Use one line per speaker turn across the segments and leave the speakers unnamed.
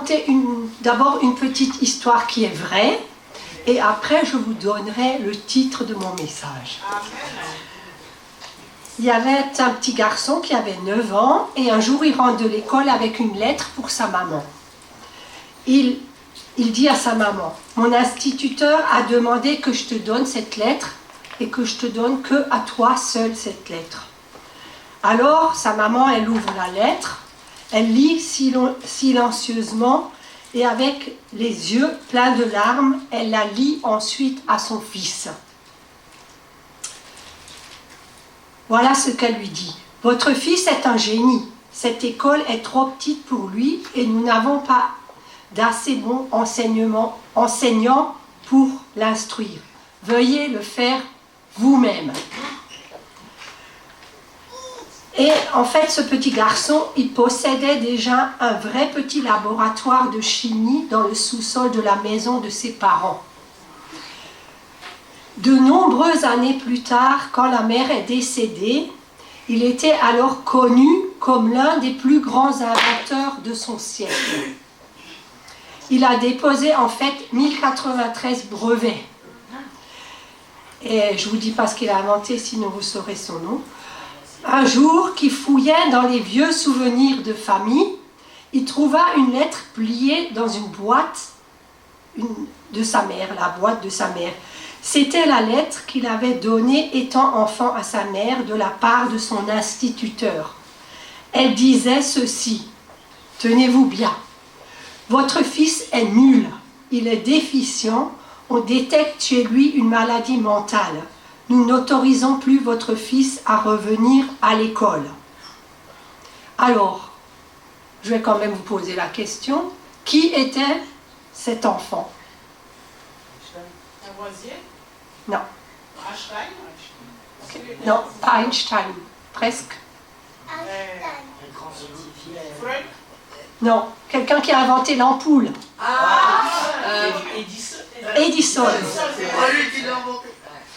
raconter d'abord une petite histoire qui est vraie, et après je vous donnerai le titre de mon message. Il y avait un petit garçon qui avait 9 ans, et un jour il rentre de l'école avec une lettre pour sa maman. Il dit à sa maman, mon instituteur a demandé que je te donne cette lettre, et que je te donne que à toi seule cette lettre. Alors sa maman, elle ouvre la lettre, elle lit silencieusement, et avec les yeux pleins de larmes, elle la lit ensuite à son fils. Voilà ce qu'elle lui dit. Votre fils est un génie. Cette école est trop petite pour lui et nous n'avons pas d'assez bons enseignants pour l'instruire. Veuillez le faire vous-même. Et en fait, ce petit garçon, il possédait déjà un vrai petit laboratoire de chimie dans le sous-sol de la maison de ses parents. De nombreuses années plus tard, quand la mère est décédée, il était alors connu comme l'un des plus grands inventeurs de son siècle. Il a déposé en fait 1093 brevets. Et je ne vous dis pas ce qu'il a inventé, sinon vous saurez son nom. Un jour, qu'il fouillait dans les vieux souvenirs de famille, il trouva une lettre pliée dans une boîte de sa mère, la boîte de sa mère. C'était la lettre qu'il avait donnée étant enfant à sa mère de la part de son instituteur. Elle disait ceci, tenez-vous bien, votre fils est nul, il est déficient, on détecte chez lui une maladie mentale. Nous n'autorisons plus votre fils à revenir à l'école. Alors, je vais quand même vous poser la question, qui était cet enfant?
Lavoisier?
Non.
Einstein?
Non, pas Einstein, presque.
Freud?
Non, quelqu'un qui a inventé l'ampoule. Edison.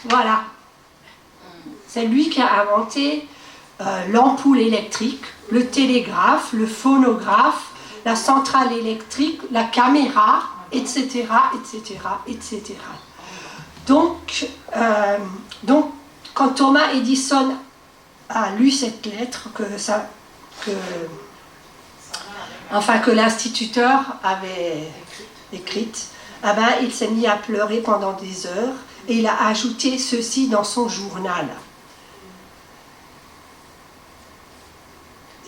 Voilà. C'est lui qui a inventé l'ampoule électrique, le télégraphe, le phonographe, la centrale électrique, la caméra, etc., etc., etc. Donc, quand Thomas Edison a lu cette lettre que l'instituteur avait écrite, eh ben, il s'est mis à pleurer pendant des heures et il a ajouté ceci dans son journal.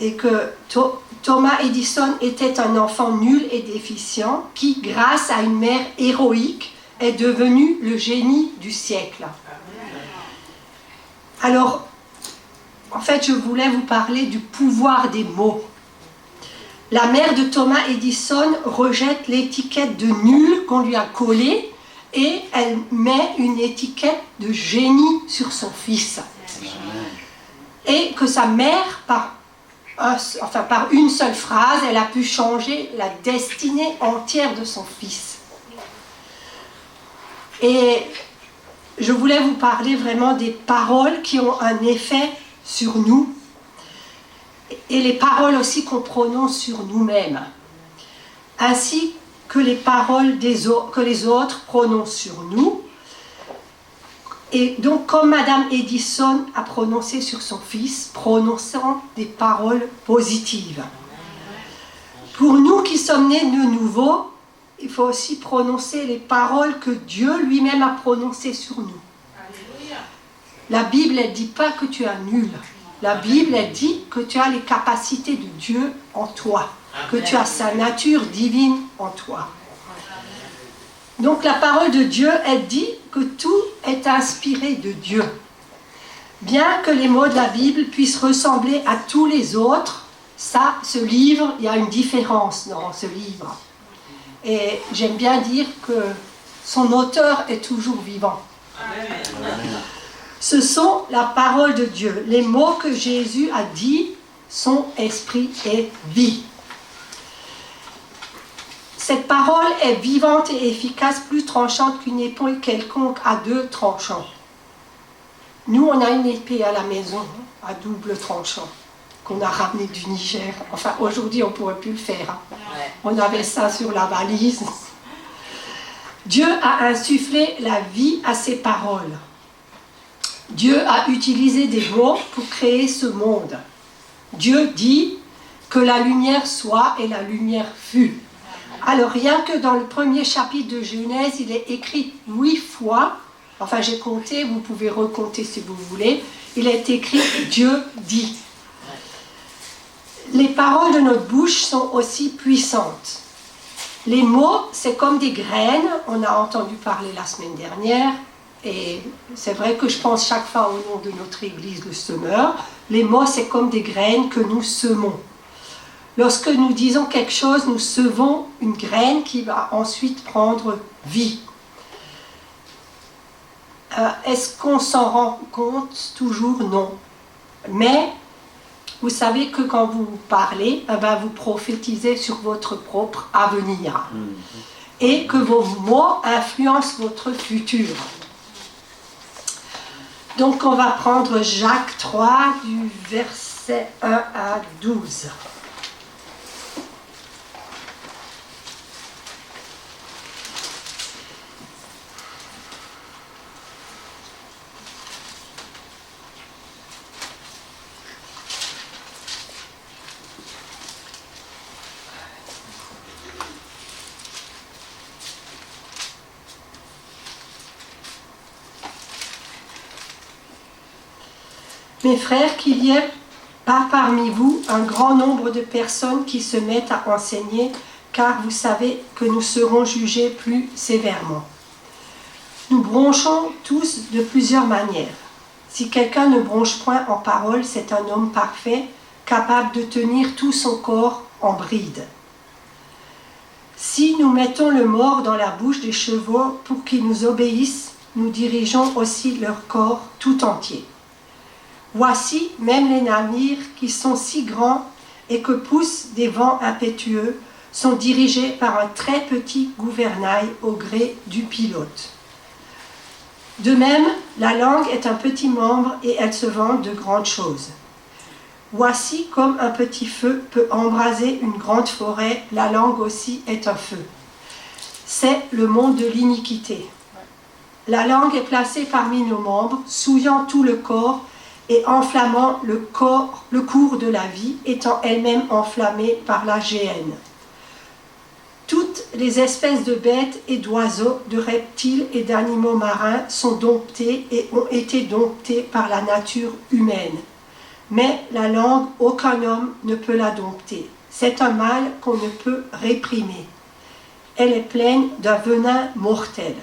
Et que Thomas Edison était un enfant nul et déficient qui, grâce à une mère héroïque, est devenu le génie du siècle. Alors, en fait, je voulais vous parler du pouvoir des mots. La mère de Thomas Edison rejette l'étiquette de nul qu'on lui a collée et elle met une étiquette de génie sur son fils. Et que sa mère, par une seule phrase, elle a pu changer la destinée entière de son fils. Et je voulais vous parler vraiment des paroles qui ont un effet sur nous et les paroles aussi qu'on prononce sur nous-mêmes, ainsi que les paroles que les autres prononcent sur nous. Et donc, comme Madame Edison a prononcé sur son fils, prononçant des paroles positives. Pour nous qui sommes nés de nouveau, il faut aussi prononcer les paroles que Dieu lui-même a prononcées sur nous. La Bible, elle ne dit pas que tu es nul. La Bible, elle dit que tu as les capacités de Dieu en toi, que tu as sa nature divine en toi. Donc la parole de Dieu, elle dit que tout est inspiré de Dieu. Bien que les mots de la Bible puissent ressembler à tous les autres, ce livre, il y a une différence dans ce livre. Et j'aime bien dire que son auteur est toujours vivant. Ce sont la parole de Dieu. Les mots que Jésus a dit sont esprit et vie. Cette parole est vivante et efficace, plus tranchante qu'une épée quelconque à 2 tranchants. Nous, on a une épée à la maison, à double tranchant, qu'on a ramenée du Niger. Enfin, aujourd'hui, on ne pourrait plus le faire. On avait ça sur la valise. Dieu a insufflé la vie à ses paroles. Dieu a utilisé des mots pour créer ce monde. Dieu dit que la lumière soit et la lumière fut. Alors rien que dans le premier chapitre de Genèse, il est écrit 8 fois, enfin j'ai compté, vous pouvez recompter si vous voulez, il est écrit Dieu dit. Les paroles de notre bouche sont aussi puissantes. Les mots, c'est comme des graines, on a entendu parler la semaine dernière, et c'est vrai que je pense chaque fois au nom de notre église, le semeur, les mots, c'est comme des graines que nous semons. Lorsque nous disons quelque chose, nous semons une graine qui va ensuite prendre vie. Est-ce qu'on s'en rend compte? Toujours non. Mais vous savez que quand vous parlez, vous prophétisez sur votre propre avenir. Et que vos mots influencent votre futur. Donc on va prendre Jacques 3 du verset 1 à 12. Mes frères, qu'il y ait pas parmi vous un grand nombre de personnes qui se mettent à enseigner, car vous savez que nous serons jugés plus sévèrement. Nous bronchons tous de plusieurs manières. Si quelqu'un ne bronche point en parole, c'est un homme parfait, capable de tenir tout son corps en bride. Si nous mettons le mors dans la bouche des chevaux pour qu'ils nous obéissent, nous dirigeons aussi leur corps tout entier. Voici même les navires qui sont si grands et que poussent des vents impétueux sont dirigés par un très petit gouvernail au gré du pilote. De même, la langue est un petit membre et elle se vante de grandes choses. Voici comme un petit feu peut embraser une grande forêt, la langue aussi est un feu. C'est le monde de l'iniquité. La langue est placée parmi nos membres, souillant tout le corps et enflammant le cours de la vie, étant elle-même enflammée par la géhenne. Toutes les espèces de bêtes et d'oiseaux, de reptiles et d'animaux marins sont domptées et ont été domptées par la nature humaine. Mais la langue, aucun homme ne peut la dompter. C'est un mal qu'on ne peut réprimer. Elle est pleine d'un venin mortel.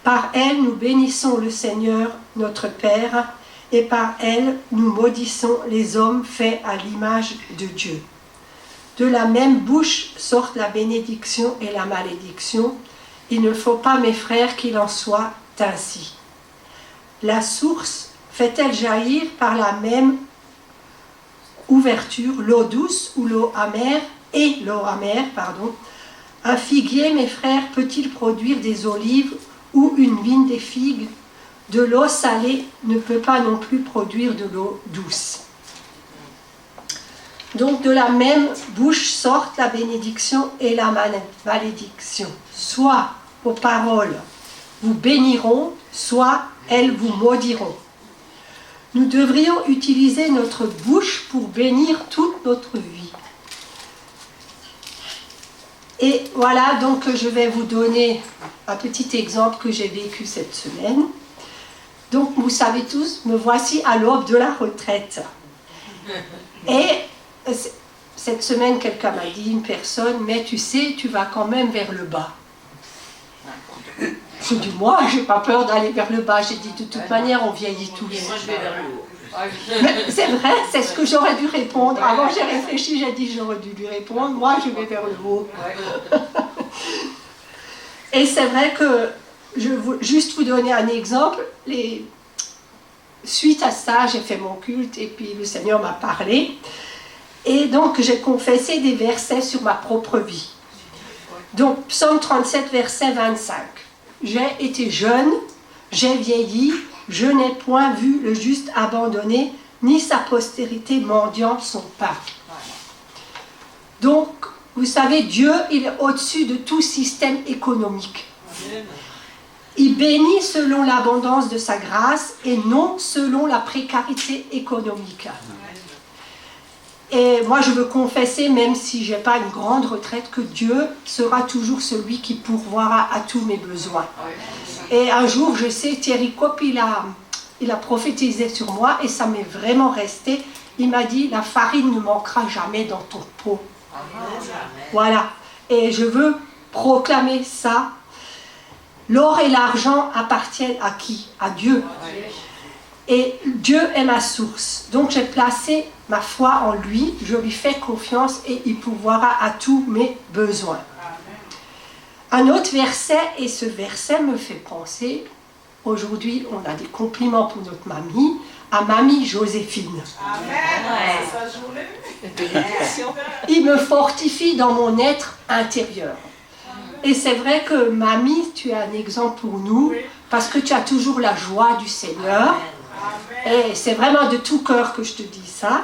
Par elle, nous bénissons le Seigneur, notre Père, et par elle, nous maudissons les hommes faits à l'image de Dieu. De la même bouche sortent la bénédiction et la malédiction. Il ne faut pas, mes frères, qu'il en soit ainsi. La source fait-elle jaillir par la même ouverture l'eau douce ou l'eau amère, Un figuier, mes frères, peut-il produire des olives ou une vigne des figues? De l'eau salée ne peut pas non plus produire de l'eau douce. Donc de la même bouche sortent la bénédiction et la malédiction. Soit vos paroles vous béniront, soit elles vous maudiront. Nous devrions utiliser notre bouche pour bénir toute notre vie. Et voilà, donc je vais vous donner un petit exemple que j'ai vécu cette semaine. Donc vous savez tous, me voici à l'aube de la retraite. Et cette semaine, quelqu'un m'a dit, une personne, mais tu sais, tu vas quand même vers le bas. J'ai dit, moi, je n'ai pas peur d'aller vers le bas. J'ai dit, de toute manière, on vieillit tous.
Et moi, je vais vers le haut.
Mais c'est vrai, c'est ce que j'aurais dû répondre. Avant, j'ai réfléchi, j'ai dit, j'aurais dû lui répondre. Moi, je vais vers le haut. Et c'est vrai que, juste vous donner un exemple, suite à ça, j'ai fait mon culte et puis le Seigneur m'a parlé. Et donc, j'ai confessé des versets sur ma propre vie. Donc, Psaume 37, verset 25. J'ai été jeune, j'ai vieilli, je n'ai point vu le juste abandonné, ni sa postérité mendiant son pain. Donc, Vous savez, Dieu, il est au-dessus de tout système économique. Il bénit selon l'abondance de sa grâce et non selon la précarité économique. Et moi, je veux confesser, même si je n'ai pas une grande retraite, que Dieu sera toujours celui qui pourvoira à tous mes besoins. Et un jour, je sais, Thierry Kopp, il a prophétisé sur moi et ça m'est vraiment resté. Il m'a dit, la farine ne manquera jamais dans ton pot. Voilà. Et je veux proclamer ça. L'or et l'argent appartiennent à qui? À Dieu. Et Dieu est ma source. Donc j'ai placé ma foi en lui, je lui fais confiance et il pourvoira à tous mes besoins. Un autre verset, et ce verset me fait penser, aujourd'hui on a des compliments pour notre mamie, à mamie Joséphine. Il me fortifie dans mon être intérieur. Et c'est vrai que mamie, tu es un exemple pour nous, parce que tu as toujours la joie du Seigneur. Et c'est vraiment de tout cœur que je te dis ça.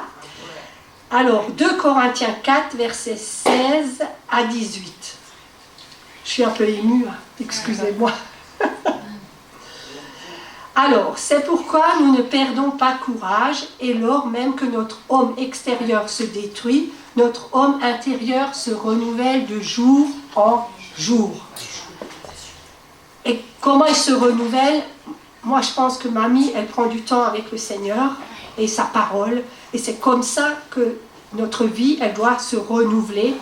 Alors, 2 Corinthiens 4, versets 16 à 18. Je suis un peu émue, hein, excusez-moi. Alors, c'est pourquoi nous ne perdons pas courage, et lors même que notre homme extérieur se détruit, notre homme intérieur se renouvelle de jour en jour. Et comment il se renouvelle? Moi, je pense que mamie, elle prend du temps avec le Seigneur et sa parole. Et c'est comme ça que notre vie, elle doit se renouveler.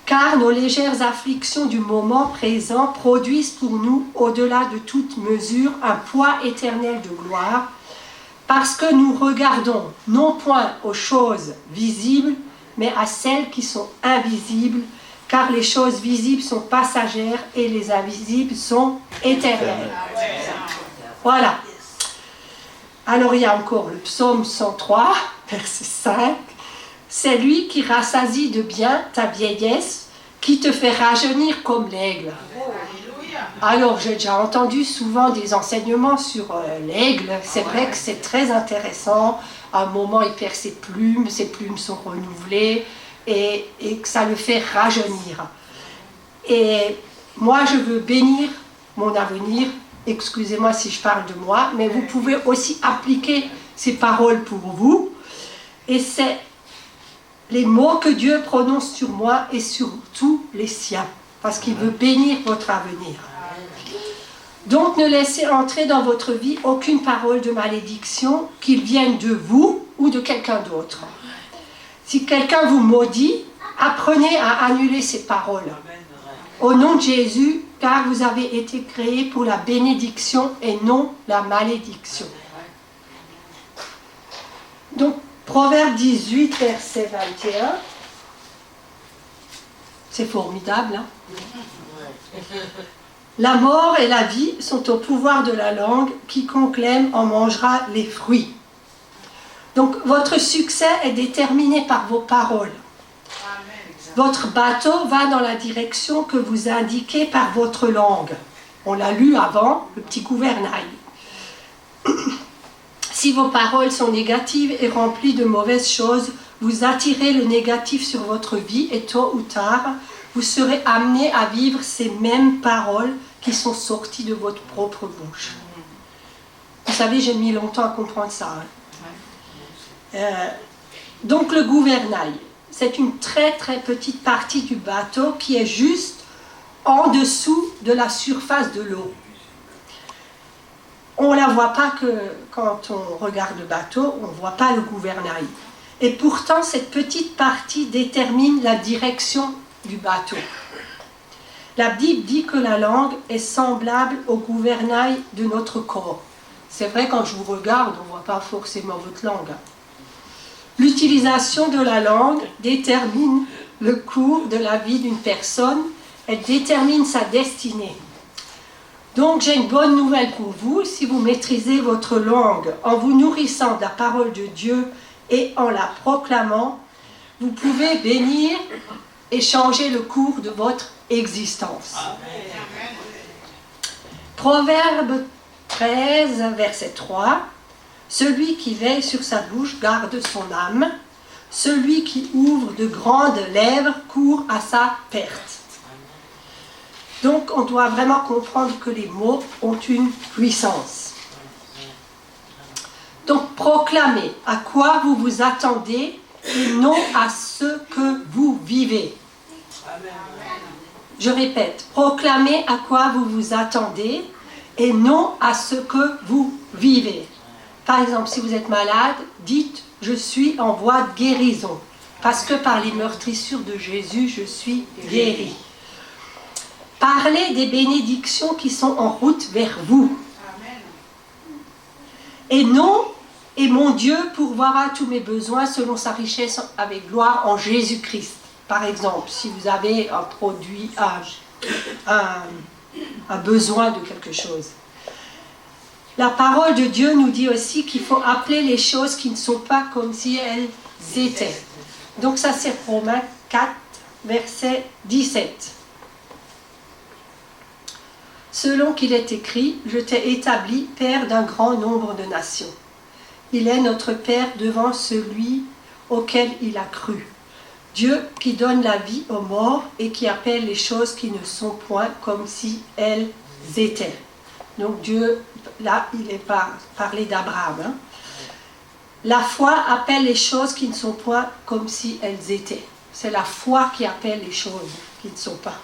Car nos légères afflictions du moment présent produisent pour nous, au-delà de toute mesure, un poids éternel de gloire. Parce que nous regardons non point aux choses visibles, mais à celles qui sont invisibles. Car les choses visibles sont passagères et les invisibles sont éternelles. Voilà. Alors il y a encore le psaume 103, verset 5. C'est lui qui rassasie de bien ta vieillesse, qui te fait rajeunir comme l'aigle. Alors j'ai déjà entendu souvent des enseignements sur l'aigle. C'est vrai que c'est très intéressant. À un moment il perd ses plumes sont renouvelées et que ça le fait rajeunir. Et moi je veux bénir mon avenir. Excusez-moi si je parle de moi, mais vous pouvez aussi appliquer ces paroles pour vous. Et c'est les mots que Dieu prononce sur moi et sur tous les siens, parce qu'il veut bénir votre avenir. Donc ne laissez entrer dans votre vie aucune parole de malédiction, qu'il vienne de vous ou de quelqu'un d'autre. Si quelqu'un vous maudit, apprenez à annuler ces paroles. Au nom de Jésus, car vous avez été créés pour la bénédiction et non la malédiction. Donc, Proverbe 18, verset 21. C'est formidable, hein? La mort et la vie sont au pouvoir de la langue. Quiconque l'aime en mangera les fruits. Donc, votre succès est déterminé par vos paroles. Votre bateau va dans la direction que vous indiquez par votre langue. On l'a lu avant, le petit gouvernail. Si vos paroles sont négatives et remplies de mauvaises choses, vous attirez le négatif sur votre vie et tôt ou tard, vous serez amené à vivre ces mêmes paroles qui sont sorties de votre propre bouche. Vous savez, j'ai mis longtemps à comprendre ça. Hein. Donc le gouvernail. C'est une très très petite partie du bateau qui est juste en dessous de la surface de l'eau. On ne la voit pas que quand on regarde le bateau, on ne voit pas le gouvernail. Et pourtant, cette petite partie détermine la direction du bateau. La Bible dit que la langue est semblable au gouvernail de notre corps. C'est vrai, quand je vous regarde, on ne voit pas forcément votre langue. L'utilisation de la langue détermine le cours de la vie d'une personne, elle détermine sa destinée. Donc j'ai une bonne nouvelle pour vous, si vous maîtrisez votre langue en vous nourrissant de la parole de Dieu et en la proclamant, vous pouvez bénir et changer le cours de votre existence. Proverbe 13, verset 3. Celui qui veille sur sa bouche garde son âme. Celui qui ouvre de grandes lèvres court à sa perte. Donc on doit vraiment comprendre que les mots ont une puissance. Donc proclamez à quoi vous vous attendez et non à ce que vous vivez. Je répète, proclamez à quoi vous vous attendez et non à ce que vous vivez. Par exemple, si vous êtes malade, dites « Je suis en voie de guérison » parce que par les meurtrissures de Jésus, je suis guéri. Parlez des bénédictions qui sont en route vers vous. Et non, et mon Dieu pourvoira tous mes besoins selon sa richesse avec gloire en Jésus-Christ. Par exemple, si vous avez un produit, un besoin de quelque chose. La parole de Dieu nous dit aussi qu'il faut appeler les choses qui ne sont pas comme si elles étaient. Donc ça c'est Romains 4, verset 17. Selon qu'il est écrit, je t'ai établi père d'un grand nombre de nations. Il est notre Père devant celui auquel il a cru. Dieu qui donne la vie aux morts et qui appelle les choses qui ne sont point comme si elles étaient. Donc Dieu, là, il est parlé d'Abraham. Hein. La foi appelle les choses qui ne sont point comme si elles étaient. C'est la foi qui appelle les choses qui ne sont pas.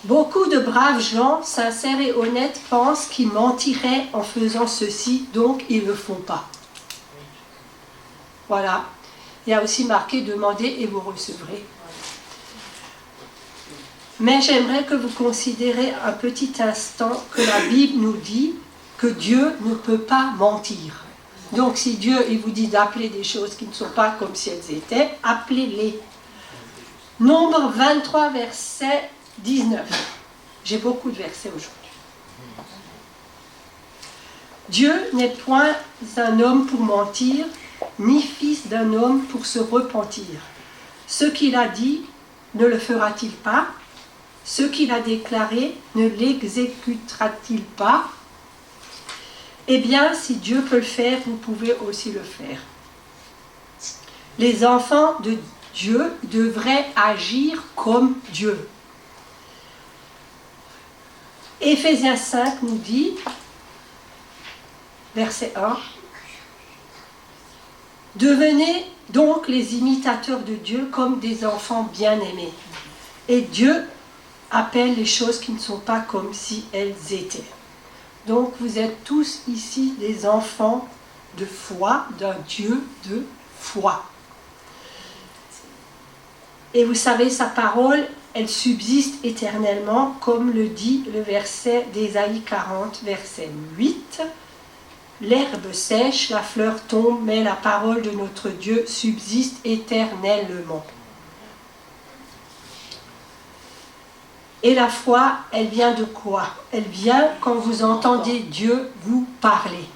Beaucoup de braves gens, sincères et honnêtes, pensent qu'ils mentiraient en faisant ceci, donc ils ne le font pas. Voilà. Il y a aussi marqué « Demandez et vous recevrez ». Mais j'aimerais que vous considérez un petit instant que la Bible nous dit que Dieu ne peut pas mentir. Donc si Dieu il vous dit d'appeler des choses qui ne sont pas comme si elles étaient, appelez-les. Nombre 23, verset 19. J'ai beaucoup de versets aujourd'hui. Dieu n'est point un homme pour mentir, ni fils d'un homme pour se repentir. Ce qu'il a dit, ne le fera-t-il pas? Ce qu'il a déclaré, ne l'exécutera-t-il pas? Eh bien, si Dieu peut le faire, vous pouvez aussi le faire. Les enfants de Dieu devraient agir comme Dieu. Éphésiens 5 nous dit, verset 1, « Devenez donc les imitateurs de Dieu comme des enfants bien-aimés. Et Dieu appelle les choses qui ne sont pas comme si elles étaient. » Donc vous êtes tous ici des enfants de foi, d'un Dieu de foi. Et vous savez, sa parole, elle subsiste éternellement, comme le dit le verset d'Ésaïe 40, verset 8. L'herbe sèche, la fleur tombe, mais la parole de notre Dieu subsiste éternellement. Et la foi, elle vient de quoi? Elle vient quand vous entendez Dieu vous parler.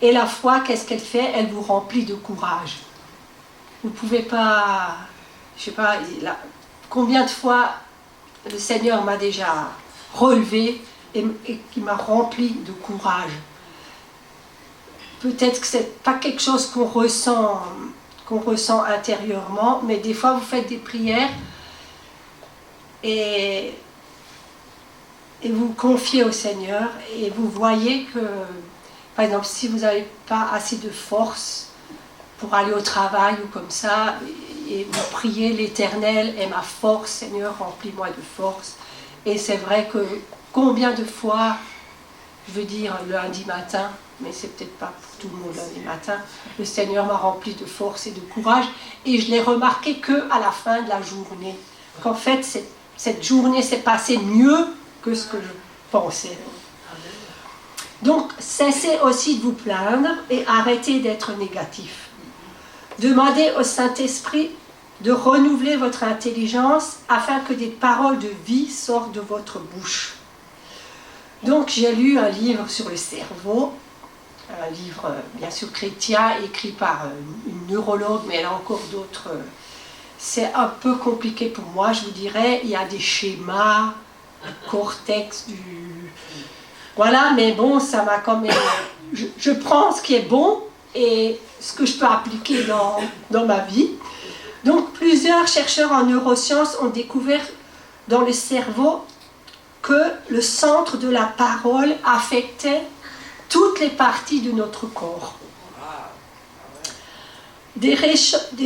Et la foi, qu'est-ce qu'elle fait? Elle vous remplit de courage. Vous ne pouvez pas... Je ne sais pas, combien de fois le Seigneur m'a déjà relevé et qui m'a rempli de courage. Peut-être que ce n'est pas quelque chose qu'on ressent intérieurement, mais des fois vous faites des prières et vous confiez au Seigneur et vous voyez que, par exemple, si vous n'avez pas assez de force pour aller au travail ou comme ça, et vous priez l'Éternel est ma force, Seigneur, remplis-moi de force. Et c'est vrai que combien de fois, je veux dire lundi matin, mais c'est peut-être pas pour tout le monde lundi matin, le Seigneur m'a rempli de force et de courage, et je l'ai remarqué qu'à la fin de la journée, qu'en fait cette journée s'est passée mieux que ce que je pensais. Donc cessez aussi de vous plaindre et arrêtez d'être négatif. Demandez au Saint-Esprit de renouveler votre intelligence afin que des paroles de vie sortent de votre bouche. Donc j'ai lu un livre sur le cerveau, un livre bien sûr chrétien, écrit par une neurologue, mais elle a encore d'autres. C'est un peu compliqué pour moi, je vous dirais. Il y a des schémas, du cortex, voilà, mais bon, ça m'a quand même... Je prends ce qui est bon et ce que je peux appliquer dans ma vie. Donc, plusieurs chercheurs en neurosciences ont découvert dans le cerveau que le centre de la parole affectait toutes les parties de notre corps. Des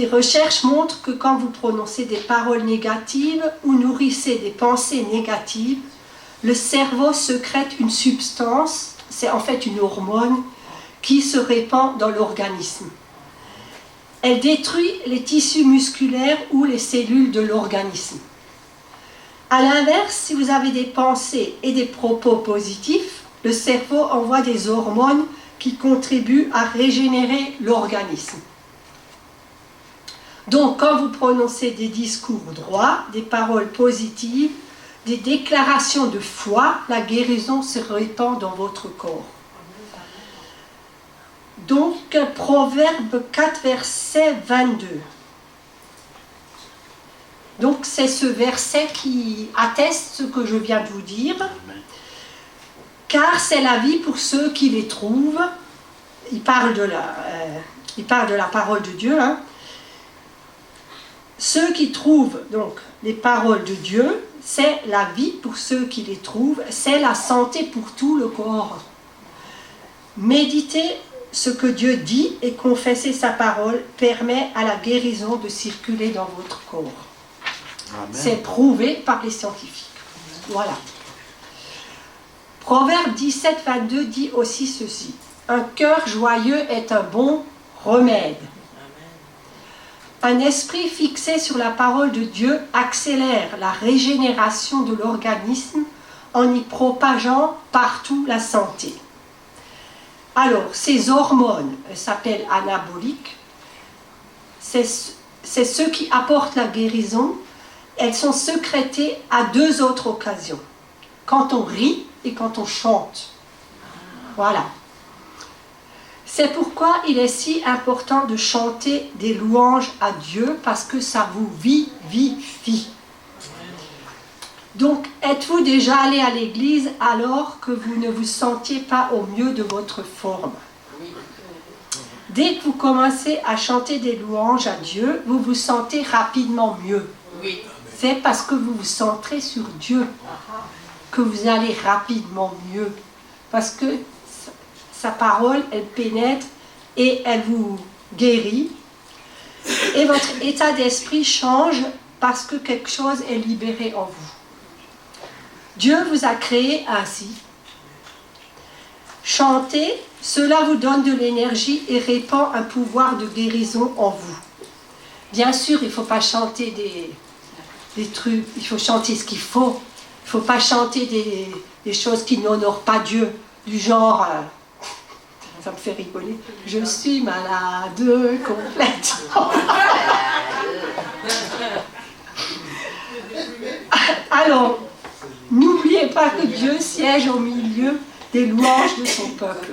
recherches montrent que quand vous prononcez des paroles négatives ou nourrissez des pensées négatives, le cerveau sécrète une substance, c'est en fait une hormone, qui se répand dans l'organisme. Elle détruit les tissus musculaires ou les cellules de l'organisme. A l'inverse, si vous avez des pensées et des propos positifs, le cerveau envoie des hormones qui contribuent à régénérer l'organisme. Donc, quand vous prononcez des discours droits, des paroles positives, des déclarations de foi, la guérison se répand dans votre corps. Donc, Proverbe 4, verset 22. Donc, c'est ce verset qui atteste ce que je viens de vous dire. Car c'est la vie pour ceux qui les trouvent. Il parle de la parole de Dieu. Hein. Ceux qui trouvent donc les paroles de Dieu, c'est la vie pour ceux qui les trouvent, c'est la santé pour tout le corps. Méditer ce que Dieu dit et confesser sa parole permet à la guérison de circuler dans votre corps. Amen. C'est prouvé par les scientifiques. Voilà. Proverbe 17, 22 dit aussi ceci. Un cœur joyeux est un bon remède. Un esprit fixé sur la parole de Dieu accélère la régénération de l'organisme en y propageant partout la santé. Alors, ces hormones, elles s'appellent anaboliques, c'est ceux qui apportent la guérison. Elles sont sécrétées à 2 autres occasions, quand on rit et quand on chante. Voilà. C'est pourquoi il est si important de chanter des louanges à Dieu, parce que ça vous vivifie. Donc, êtes-vous déjà allé à l'église alors que vous ne vous sentiez pas au mieux de votre forme? Dès que vous commencez à chanter des louanges à Dieu, vous vous sentez rapidement mieux. C'est parce que vous vous centrez sur Dieu que vous allez rapidement mieux. Parce que sa parole, elle pénètre et elle vous guérit. Et votre état d'esprit change parce que quelque chose est libéré en vous. Dieu vous a créé ainsi. Chanter, cela vous donne de l'énergie et répand un pouvoir de guérison en vous. Bien sûr, il ne faut pas chanter des trucs, il faut chanter ce qu'il faut. Il ne faut pas chanter des choses qui n'honorent pas Dieu, du genre, ça me fait rigoler, je suis malade complètement. Alors, n'oubliez pas que Dieu siège au milieu des louanges de son peuple.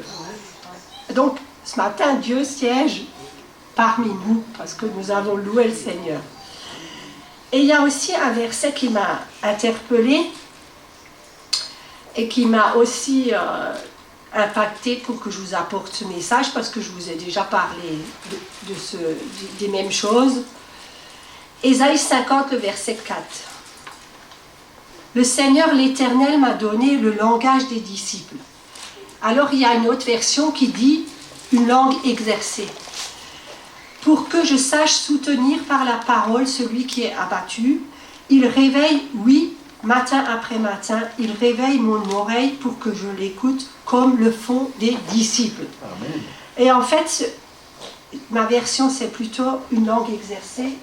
Donc, ce matin, Dieu siège parmi nous, parce que nous avons loué le Seigneur. Et il y a aussi un verset qui m'a interpellée et qui m'a aussi impacté pour que je vous apporte ce message, parce que je vous ai déjà parlé des mêmes choses. Ésaïe 50, le verset 4. Le Seigneur l'Éternel m'a donné le langage des disciples. Alors il y a une autre version qui dit une langue exercée. Pour que je sache soutenir par la parole celui qui est abattu, il réveille, oui, matin après matin, il réveille mon oreille pour que je l'écoute comme le font des disciples. Amen. Et en fait, ma version c'est plutôt une langue exercée.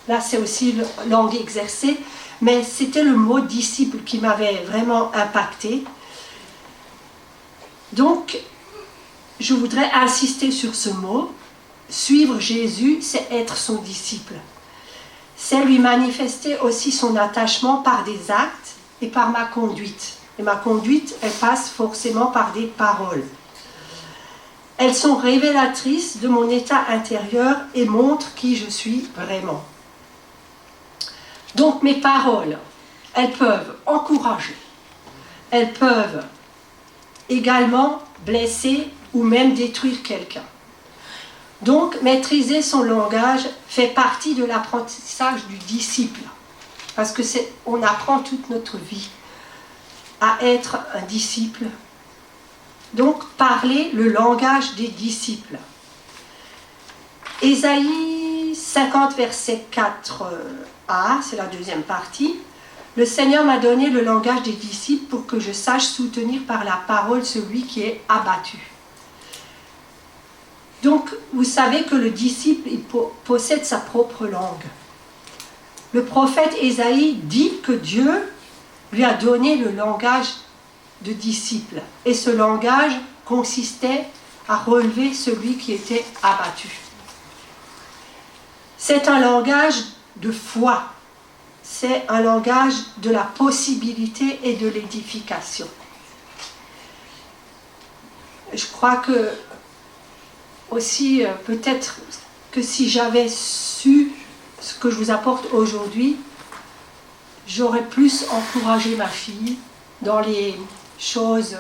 Là c'est aussi une langue exercée, mais c'était le mot disciple qui m'avait vraiment impacté. Donc, je voudrais insister sur ce mot. Suivre Jésus, c'est être son disciple. C'est lui manifester aussi son attachement par des actes et par ma conduite. Et ma conduite, elle passe forcément par des paroles. Elles sont révélatrices de mon état intérieur et montrent qui je suis vraiment. Donc mes paroles, elles peuvent encourager, elles peuvent également blesser ou même détruire quelqu'un. Donc, maîtriser son langage fait partie de l'apprentissage du disciple. Parce que on apprend toute notre vie à être un disciple. Donc, parler le langage des disciples. Ésaïe 50, verset 4a, c'est la deuxième partie. Le Seigneur m'a donné le langage des disciples pour que je sache soutenir par la parole celui qui est abattu. Donc, vous savez que le disciple il possède sa propre langue. Le prophète Ésaïe dit que Dieu lui a donné le langage de disciple. Et ce langage consistait à relever celui qui était abattu. C'est un langage de foi. C'est un langage de la possibilité et de l'édification. Je crois que aussi, peut-être que si j'avais su ce que je vous apporte aujourd'hui, j'aurais plus encouragé ma fille dans les choses.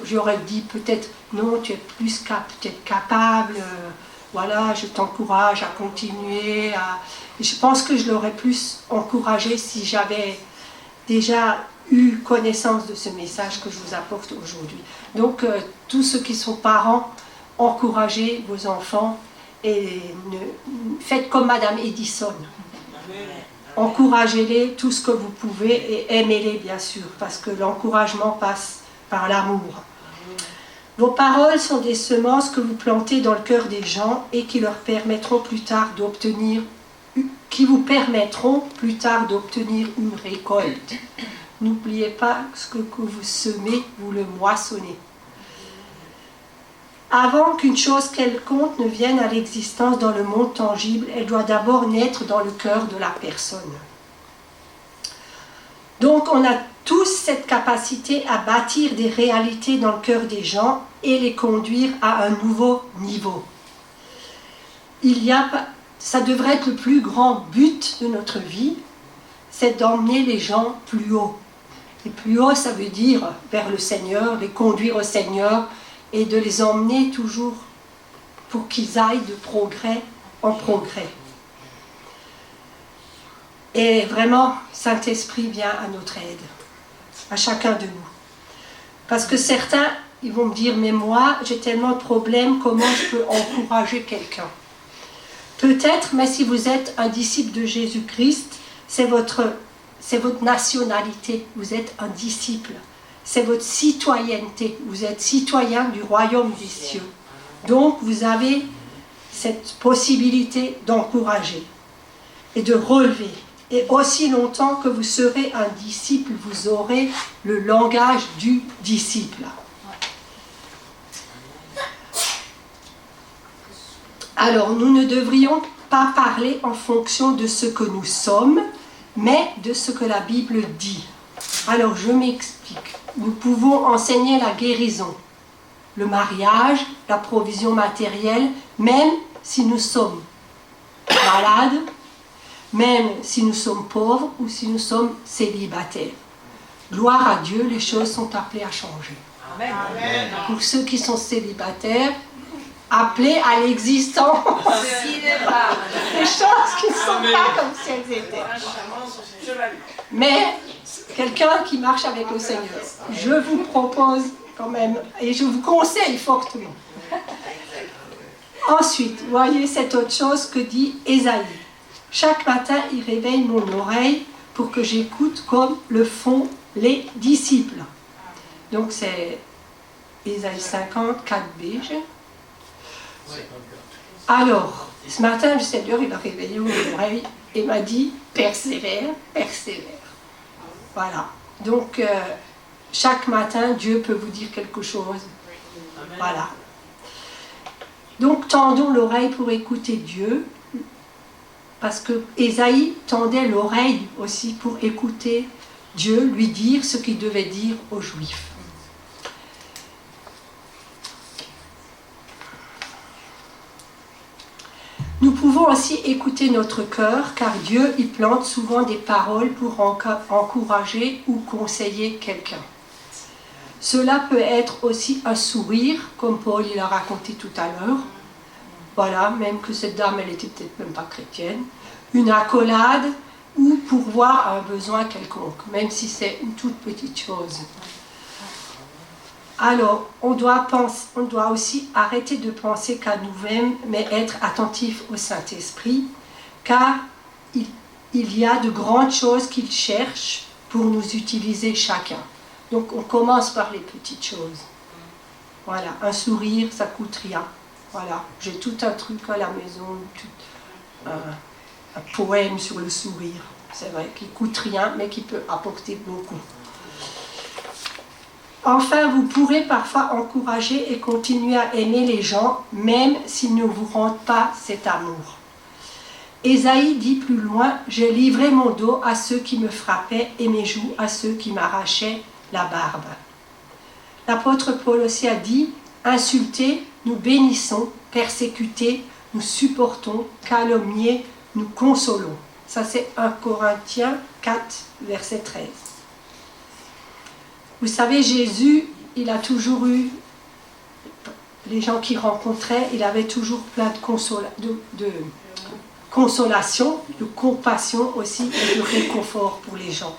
J'aurais dit peut-être non, tu es plus peut-être capable, voilà, je t'encourage à continuer. Je pense que je l'aurais plus encouragée si j'avais déjà eu connaissance de ce message que je vous apporte aujourd'hui. Donc, tous ceux qui sont parents, encouragez vos enfants et faites comme Madame Edison. Encouragez-les tout ce que vous pouvez et aimez-les bien sûr, parce que l'encouragement passe par l'amour. Vos paroles sont des semences que vous plantez dans le cœur des gens et qui leur permettront plus tard d'obtenir, qui vous permettront plus tard d'obtenir une récolte. N'oubliez pas ce que vous semez, vous le moissonnez. Avant qu'une chose quelconque ne vienne à l'existence dans le monde tangible, elle doit d'abord naître dans le cœur de la personne. Donc on a tous cette capacité à bâtir des réalités dans le cœur des gens et les conduire à un nouveau niveau. Ça devrait être le plus grand but de notre vie, c'est d'emmener les gens plus haut. Et plus haut, ça veut dire vers le Seigneur, les conduire au Seigneur, et de les emmener toujours pour qu'ils aillent de progrès en progrès. Et vraiment, Saint-Esprit vient à notre aide, à chacun de nous. Parce que certains, ils vont me dire, mais moi, j'ai tellement de problèmes, comment je peux encourager quelqu'un? Peut-être, mais si vous êtes un disciple de Jésus-Christ, c'est votre nationalité, vous êtes un disciple. C'est votre citoyenneté. Vous êtes citoyen du royaume des cieux. Donc, vous avez cette possibilité d'encourager et de relever. Et aussi longtemps que vous serez un disciple, vous aurez le langage du disciple. Alors, nous ne devrions pas parler en fonction de ce que nous sommes, mais de ce que la Bible dit. Alors, je m'explique. Nous pouvons enseigner la guérison, le mariage, la provision matérielle, même si nous sommes malades, même si nous sommes pauvres ou si nous sommes célibataires. Gloire à Dieu, les choses sont appelées à changer. Amen. Pour ceux qui sont célibataires, appelés à l'existant. Les choses qui ne sont pas comme si elles étaient. Mais quelqu'un qui marche avec le Seigneur, je vous propose quand même, et je vous conseille fortement. Ensuite, voyez cette autre chose que dit Ésaïe. Chaque matin, il réveille mon oreille pour que j'écoute comme le font les disciples. Donc c'est Ésaïe 50, 4b. Alors, ce matin, le Seigneur, il a réveillé mon oreille et m'a dit, persévère, persévère. Voilà. Donc, chaque matin, Dieu peut vous dire quelque chose. Voilà. Donc, tendons l'oreille pour écouter Dieu, parce que Ésaïe tendait l'oreille aussi pour écouter Dieu, lui dire ce qu'il devait dire aux Juifs. Nous pouvons aussi écouter notre cœur, car Dieu y plante souvent des paroles pour encourager ou conseiller quelqu'un. Cela peut être aussi un sourire, comme Paul l'a raconté tout à l'heure, voilà, même que cette dame, elle était peut-être même pas chrétienne, une accolade ou pourvoir à un besoin quelconque, même si c'est une toute petite chose. Alors, on doit aussi arrêter de penser qu'à nous-mêmes, mais être attentif au Saint-Esprit, car il y a de grandes choses qu'il cherche pour nous utiliser chacun. Donc, on commence par les petites choses. Voilà, un sourire, ça coûte rien. Voilà, j'ai tout un truc à la maison, un poème sur le sourire. C'est vrai, qui coûte rien, mais qui peut apporter beaucoup. Enfin, vous pourrez parfois encourager et continuer à aimer les gens, même s'ils ne vous rendent pas cet amour. Ésaïe dit plus loin, « J'ai livré mon dos à ceux qui me frappaient et mes joues à ceux qui m'arrachaient la barbe. » L'apôtre Paul aussi a dit, « Insultés, nous bénissons, persécutés, nous supportons, calomniés, nous consolons. » Ça c'est 1 Corinthiens 4, verset 13. Vous savez, Jésus, il a toujours eu, les gens qu'il rencontrait, il avait toujours plein de consolation, de compassion aussi, et de réconfort pour les gens.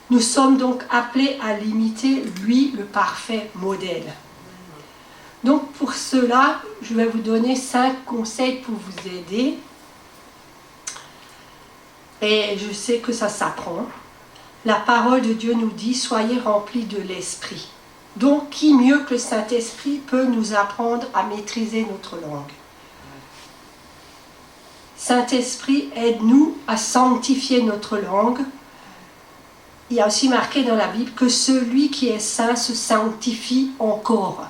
Nous sommes donc appelés à l'imiter, lui, le parfait modèle. Donc pour cela, je vais vous donner 5 conseils pour vous aider. Et je sais que ça s'apprend. La parole de Dieu nous dit « Soyez remplis de l'Esprit ». Donc, qui mieux que le Saint-Esprit peut nous apprendre à maîtriser notre langue? Saint-Esprit, aide-nous à sanctifier notre langue. Il y a aussi marqué dans la Bible que celui qui est saint se sanctifie encore.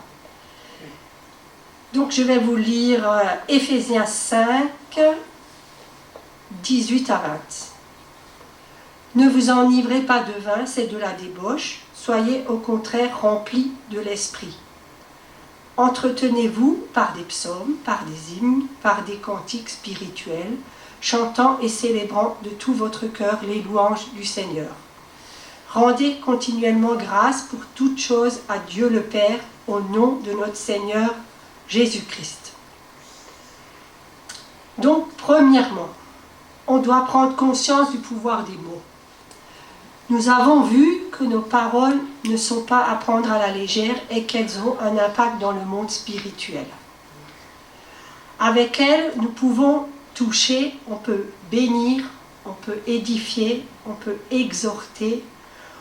Donc, je vais vous lire Éphésiens 5, 18 à 20. Ne vous enivrez pas de vin, c'est de la débauche. Soyez au contraire remplis de l'esprit. Entretenez-vous par des psaumes, par des hymnes, par des cantiques spirituels, chantant et célébrant de tout votre cœur les louanges du Seigneur. Rendez continuellement grâce pour toutes choses à Dieu le Père, au nom de notre Seigneur Jésus-Christ. Donc, premièrement, on doit prendre conscience du pouvoir des mots. Nous avons vu que nos paroles ne sont pas à prendre à la légère et qu'elles ont un impact dans le monde spirituel. Avec elles, nous pouvons toucher, on peut bénir, on peut édifier, on peut exhorter,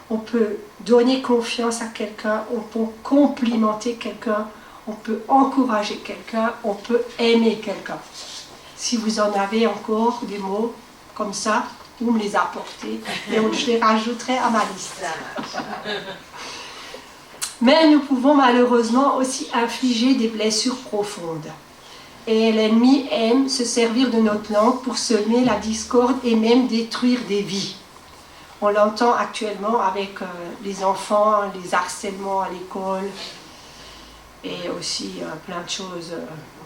on peut donner confiance à quelqu'un, on peut complimenter quelqu'un, on peut encourager quelqu'un, on peut aimer quelqu'un. Si vous en avez encore des mots comme ça, vous me les apportez et je les rajouterai à ma liste. Mais nous pouvons malheureusement aussi infliger des blessures profondes. Et l'ennemi aime se servir de notre langue pour semer la discorde et même détruire des vies. On l'entend actuellement avec les enfants, les harcèlements à l'école et aussi plein de choses.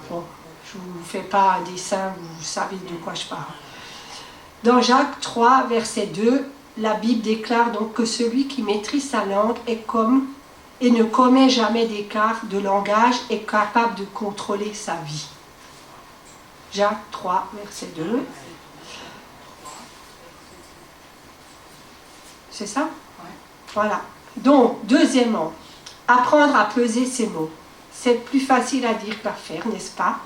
Bon, je ne vous fais pas un dessin, vous savez de quoi je parle. Dans Jacques 3, verset 2, la Bible déclare donc que celui qui maîtrise sa langue est comme et ne commet jamais d'écart de langage est capable de contrôler sa vie. Jacques 3, verset 2. C'est ça? Ouais. Voilà. Donc, deuxièmement, apprendre à peser ses mots. C'est plus facile à dire qu'à faire, n'est-ce pas?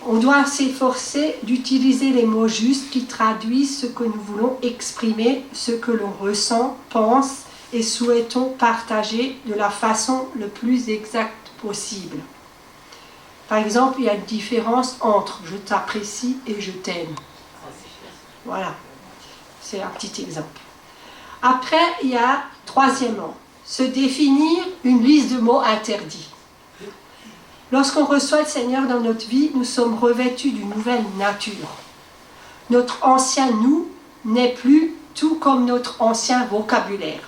On doit s'efforcer d'utiliser les mots justes qui traduisent ce que nous voulons exprimer, ce que l'on ressent, pense et souhaitons partager de la façon le plus exacte possible. Par exemple, il y a une différence entre « je t'apprécie » et « je t'aime ». Voilà, c'est un petit exemple. Après, il y a, troisièmement, se définir une liste de mots interdits. Lorsqu'on reçoit le Seigneur dans notre vie, nous sommes revêtus d'une nouvelle nature. Notre ancien nous n'est plus tout comme notre ancien vocabulaire.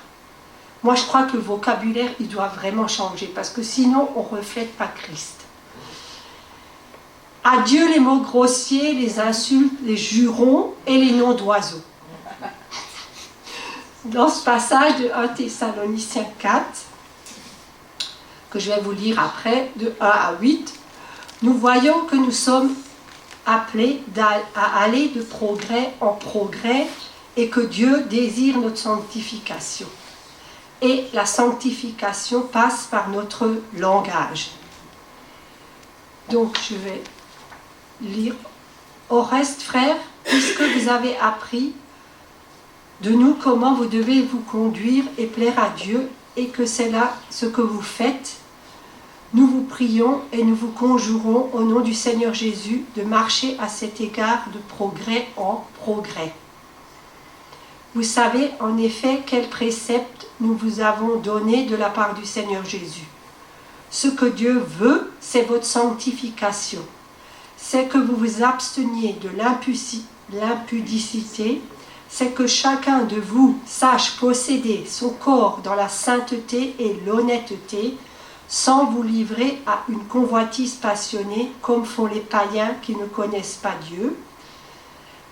Moi, je crois que le vocabulaire, il doit vraiment changer, parce que sinon, on ne reflète pas Christ. Adieu les mots grossiers, les insultes, les jurons et les noms d'oiseaux. Dans ce passage de 1 Thessaloniciens 4, que je vais vous lire après, de 1 à 8, Nous voyons que nous sommes appelés à aller de progrès en progrès et que Dieu désire notre sanctification. Et la sanctification passe par notre langage. Donc je vais lire. Au reste, frères, puisque vous avez appris de nous comment vous devez vous conduire et plaire à Dieu, et que c'est là ce que vous faites, nous vous prions et nous vous conjurons au nom du Seigneur Jésus de marcher à cet égard de progrès en progrès. Vous savez en effet quels préceptes nous vous avons donnés de la part du Seigneur Jésus. Ce que Dieu veut, c'est votre sanctification. C'est que vous vous absteniez de l'impudicité, c'est que chacun de vous sache posséder son corps dans la sainteté et l'honnêteté, sans vous livrer à une convoitise passionnée comme font les païens qui ne connaissent pas Dieu.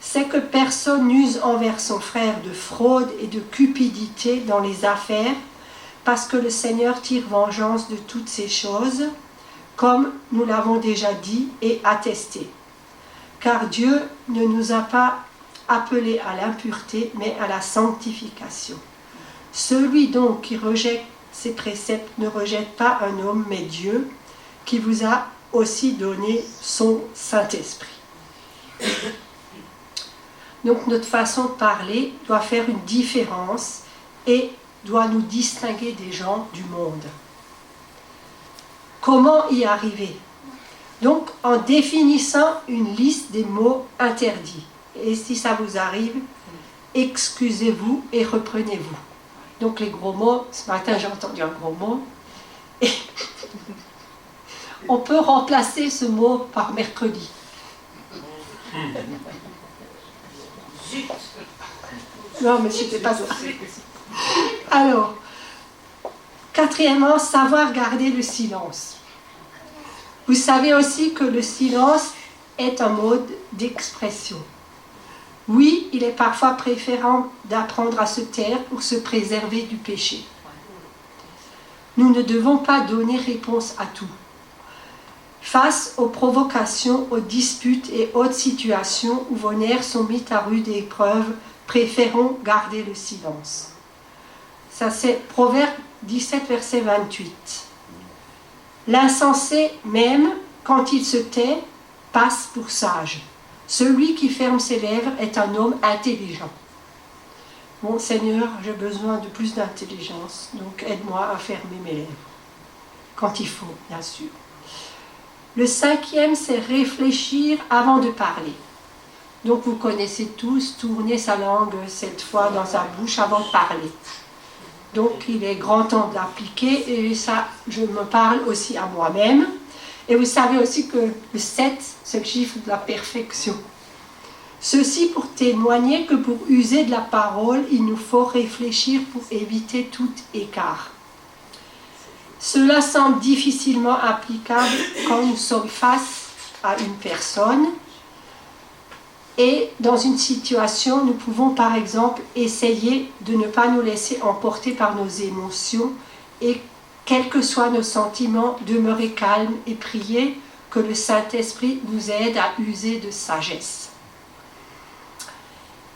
C'est que personne n'use envers son frère de fraude et de cupidité dans les affaires, parce que le Seigneur tire vengeance de toutes ces choses, comme nous l'avons déjà dit et attesté. Car Dieu ne nous a pas appelés à l'impureté, mais à la sanctification. Celui donc qui rejette ces préceptes ne rejette pas un homme, mais Dieu, qui vous a aussi donné son Saint-Esprit. Donc notre façon de parler doit faire une différence et doit nous distinguer des gens du monde. Comment y arriver? Donc en définissant une liste des mots interdits. Et si ça vous arrive, excusez-vous et reprenez-vous. Donc les gros mots, ce matin j'ai entendu un gros mot, et on peut remplacer ce mot par mercredi. Non, mais c'était pas ça. Alors, quatrièmement, savoir garder le silence. Vous savez aussi que le silence est un mode d'expression. Oui, il est parfois préférable d'apprendre à se taire pour se préserver du péché. Nous ne devons pas donner réponse à tout. Face aux provocations, aux disputes et autres situations où vos nerfs sont mis à rude épreuve, préférons garder le silence. Ça c'est Proverbe 17, verset 28. L'insensé, même quand il se tait, passe pour sage. Celui qui ferme ses lèvres est un homme intelligent. Mon Seigneur, j'ai besoin de plus d'intelligence, donc aide-moi à fermer mes lèvres. Quand il faut, bien sûr. Le cinquième, c'est réfléchir avant de parler. Donc vous connaissez tous, tourner sa langue 7 fois dans sa bouche avant de parler. Donc il est grand temps de l'appliquer, et ça, je me parle aussi à moi-même. Et vous savez aussi que le 7, c'est le chiffre de la perfection. Ceci pour témoigner que pour user de la parole, il nous faut réfléchir pour éviter tout écart. Cela semble difficilement applicable quand nous sommes face à une personne. Et dans une situation, nous pouvons par exemple essayer de ne pas nous laisser emporter par nos émotions et quels que soient nos sentiments, demeurer calme et prier que le Saint-Esprit nous aide à user de sagesse.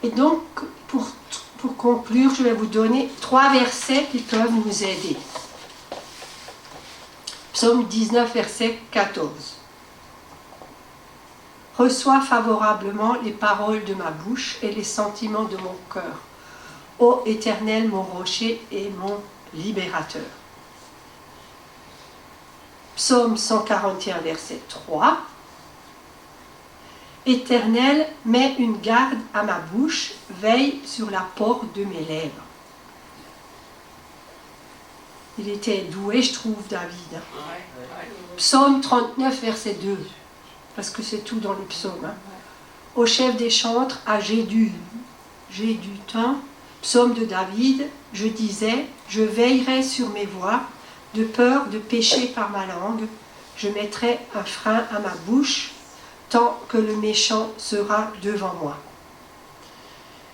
Et donc, pour conclure, je vais vous donner 3 versets qui peuvent nous aider. Psaume 19, verset 14. Reçois favorablement les paroles de ma bouche et les sentiments de mon cœur. Ô Éternel, mon rocher et mon libérateur. Psaume 141, verset 3. Éternel, mets une garde à ma bouche, veille sur la porte de mes lèvres. Il était doué, je trouve, David. Psaume 39, verset 2. Parce que c'est tout dans les psaumes. Hein. Au chef des chantres, à Jéduthun, psaume de David, je disais, je veillerai sur mes voies, de peur de pécher par ma langue, je mettrai un frein à ma bouche, tant que le méchant sera devant moi.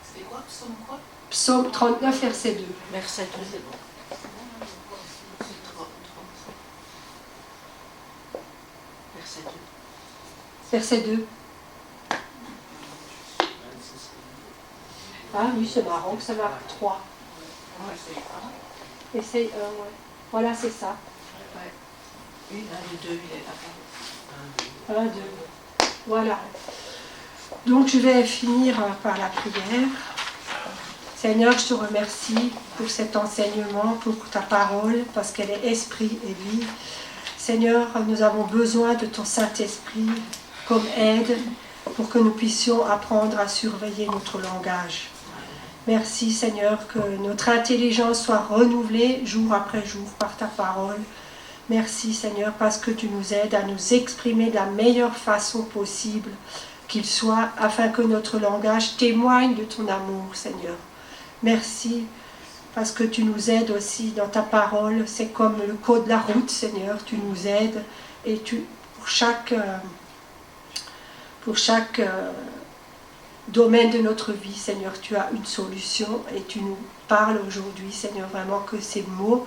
C'est quoi, psaume quoi?
Psaume 39, verset 2.
Verset 2, c'est bon. Verset 2.
verset 2. Ah oui, c'est marrant que ça marque 3. Essaye 1, ouais. Voilà, c'est ça.
Une, un, deux, il est là.
1, 2. Voilà. Donc je vais finir par la prière. Seigneur, je te remercie pour cet enseignement, pour ta parole, parce qu'elle est esprit et vie. Seigneur, nous avons besoin de ton Saint-Esprit comme aide pour que nous puissions apprendre à surveiller notre langage. Merci Seigneur que notre intelligence soit renouvelée jour après jour par ta parole. Merci Seigneur parce que tu nous aides à nous exprimer de la meilleure façon possible qu'il soit, afin que notre langage témoigne de ton amour Seigneur. Merci parce que tu nous aides aussi dans ta parole. C'est comme le code de la route Seigneur, tu nous aides et pour chaque domaine de notre vie, Seigneur, tu as une solution et tu nous parles aujourd'hui, Seigneur, vraiment que ces mots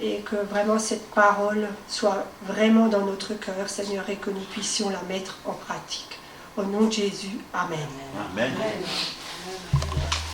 et que vraiment cette parole soit vraiment dans notre cœur, Seigneur, et que nous puissions la mettre en pratique. Au nom de Jésus, Amen.
Amen. Amen.